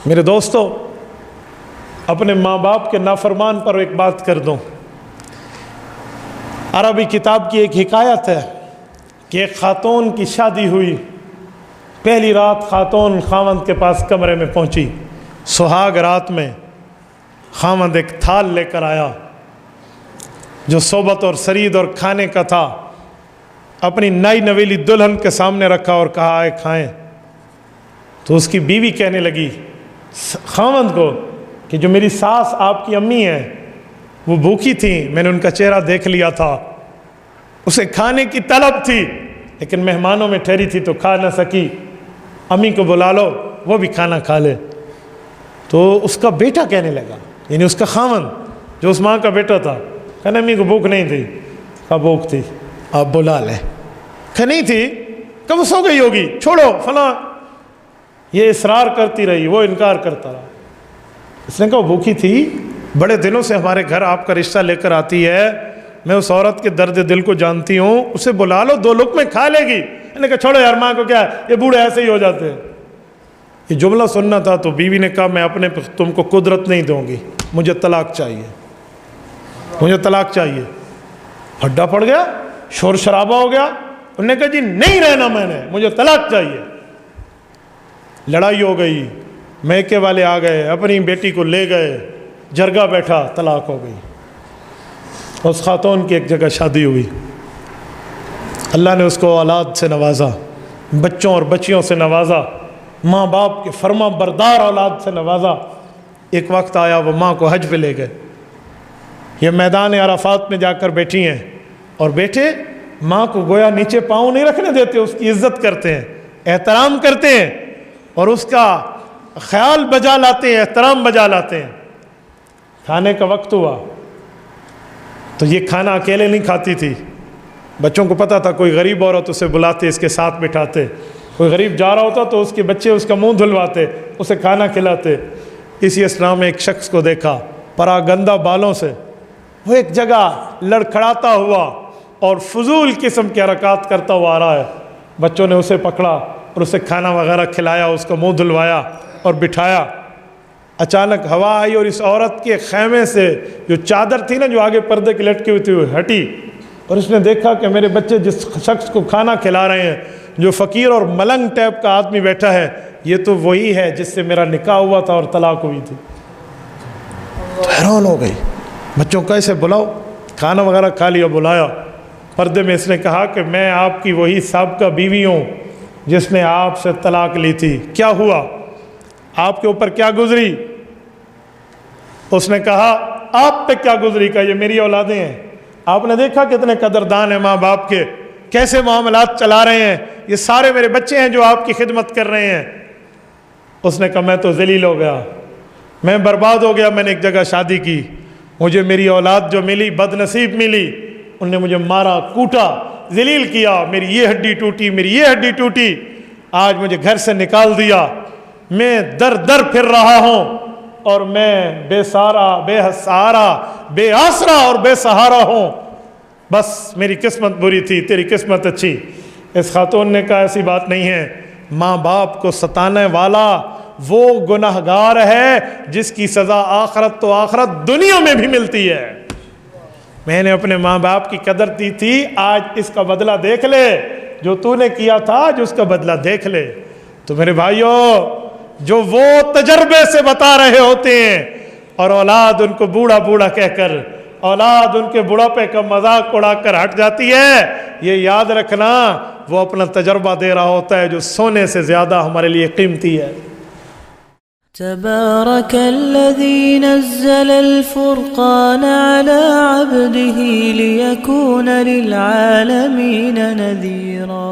میرے دوستو، اپنے ماں باپ کے نافرمان پر ایک بات کر دوں۔ عربی کتاب کی ایک حکایت ہے کہ ایک خاتون کی شادی ہوئی۔ پہلی رات خاتون خاوند کے پاس کمرے میں پہنچی۔ سہاگ رات میں خاوند ایک تھال لے کر آیا جو صحبت اور سرید اور کھانے کا تھا، اپنی نئی نویلی دلہن کے سامنے رکھا اور کہا آئے کھائیں۔ تو اس کی بیوی کہنے لگی خاوند کو کہ جو میری ساس آپ کی امی ہیں وہ بھوکی تھیں، میں نے ان کا چہرہ دیکھ لیا تھا، اسے کھانے کی طلب تھی لیکن مہمانوں میں ٹھہری تھی تو کھا نہ سکی، امی کو بلا لو وہ بھی کھانا کھا لے۔ تو اس کا بیٹا کہنے لگا، یعنی اس کا خاوند جو اس ماں کا بیٹا تھا، کہنا امی کو بھوک نہیں تھی، کہا بھوک تھی، آپ بلا لیں۔ کہ نہیں تھی، کب سو گئی ہوگی، چھوڑو فلاں۔ یہ اصرار کرتی رہی، وہ انکار کرتا رہا۔ اس نے کہا وہ بھوکی تھی، بڑے دنوں سے ہمارے گھر آپ کا رشتہ لے کر آتی ہے، میں اس عورت کے درد دل کو جانتی ہوں، اسے بلا لو 2 لقمے کھا لے گی۔ میں نے کہا چھوڑو یار، ماں کو کیا ہے، یہ بوڑھے ایسے ہی ہو جاتے ہیں۔ یہ جملہ سننا تھا تو بیوی نے کہا میں اپنے تم کو قدرت نہیں دوں گی، مجھے طلاق چاہیے، مجھے طلاق چاہیے۔ ہڈا پڑ گیا، شور شرابہ ہو گیا۔ انہوں نے کہا جی نہیں رہنا، میں نے، مجھے طلاق چاہیے۔ لڑائی ہو گئی، میکے والے آ گئے، اپنی بیٹی کو لے گئے، جرگہ بیٹھا، طلاق ہو گئی۔ اس خاتون کی ایک جگہ شادی ہوئی، اللہ نے اس کو اولاد سے نوازا، بچوں اور بچیوں سے نوازا، ماں باپ کے فرما بردار اولاد سے نوازا۔ ایک وقت آیا وہ ماں کو حج پہ لے گئے، یہ میدان عرفات میں جا کر بیٹھی ہیں، اور بیٹے ماں کو گویا نیچے پاؤں نہیں رکھنے دیتے، اس کی عزت کرتے ہیں، احترام کرتے ہیں، اور اس کا خیال بجا لاتے ہیں، احترام بجا لاتے ہیں۔ کھانے کا وقت ہوا تو یہ کھانا اکیلے نہیں کھاتی تھی، بچوں کو پتہ تھا کوئی غریب عورت اسے بلاتے، اس کے ساتھ بٹھاتے، کوئی غریب جا رہا ہوتا تو اس کے بچے اس کا منہ دھلواتے، اسے کھانا کھلاتے۔ اسی اسلام میں ایک شخص کو دیکھا پراگندہ بالوں سے، وہ ایک جگہ لڑکھڑاتا ہوا اور فضول قسم کی حرکات کرتا ہوا آ رہا ہے۔ بچوں نے اسے پکڑا اور اسے کھانا وغیرہ کھلایا، اس کا منہ دھلوایا اور بٹھایا۔ اچانک ہوا آئی اور اس عورت کے خیمے سے جو چادر تھی نا، جو آگے پردے کی لٹکی ہوئی تھی، وہ ہٹی، اور اس نے دیکھا کہ میرے بچے جس شخص کو کھانا کھلا رہے ہیں، جو فقیر اور ملنگ ٹائپ کا آدمی بیٹھا ہے، یہ تو وہی ہے جس سے میرا نکاح ہوا تھا اور طلاق ہوئی تھی۔ تو حیران ہو گئی، بچوں کو کیسے بلاؤ، کھانا وغیرہ کھا لیا، بلایا۔ پردے میں اس نے کہا کہ میں آپ کی وہی سابقہ بیوی ہوں جس نے آپ سے طلاق لی تھی، کیا ہوا، آپ کے اوپر کیا گزری؟ اس نے کہا آپ پہ کیا گزری؟ کہ یہ میری اولادیں ہیں، آپ نے دیکھا کتنے قدردان ہیں ماں باپ کے، کیسے معاملات چلا رہے ہیں، یہ سارے میرے بچے ہیں جو آپ کی خدمت کر رہے ہیں۔ اس نے کہا میں تو ذلیل ہو گیا، میں برباد ہو گیا، میں نے ایک جگہ شادی کی، مجھے میری اولاد جو ملی بد نصیب ملی، ان نے مجھے مارا، کوٹا، ذلیل کیا، میری یہ ہڈی ٹوٹی، میری یہ ہڈی ٹوٹی، آج مجھے گھر سے نکال دیا، میں در در پھر رہا ہوں، اور میں بے سارا، بے سہارا، بے آسرا اور بے سہارا ہوں، بس میری قسمت بری تھی، تیری قسمت اچھی۔ اس خاتون نے کہا ایسی بات نہیں ہے، ماں باپ کو ستانے والا وہ گناہگار ہے جس کی سزا آخرت تو آخرت دنیا میں بھی ملتی ہے۔ میں نے اپنے ماں باپ کی قدر دی تھی، آج اس کا بدلہ دیکھ لے، جو تو نے کیا تھا آج اس کا بدلہ دیکھ لے۔ تو میرے بھائیوں، جو وہ تجربے سے بتا رہے ہوتے ہیں اور اولاد ان کو بوڑھا بوڑھا کہہ کر، اولاد ان کے بڑھاپے کا مذاق اڑا کر ہٹ جاتی ہے، یہ یاد رکھنا وہ اپنا تجربہ دے رہا ہوتا ہے جو سونے سے زیادہ ہمارے لیے قیمتی ہے۔ تبارك الذي نزل الفرقان على عبده ليكون للعالمين نذيرا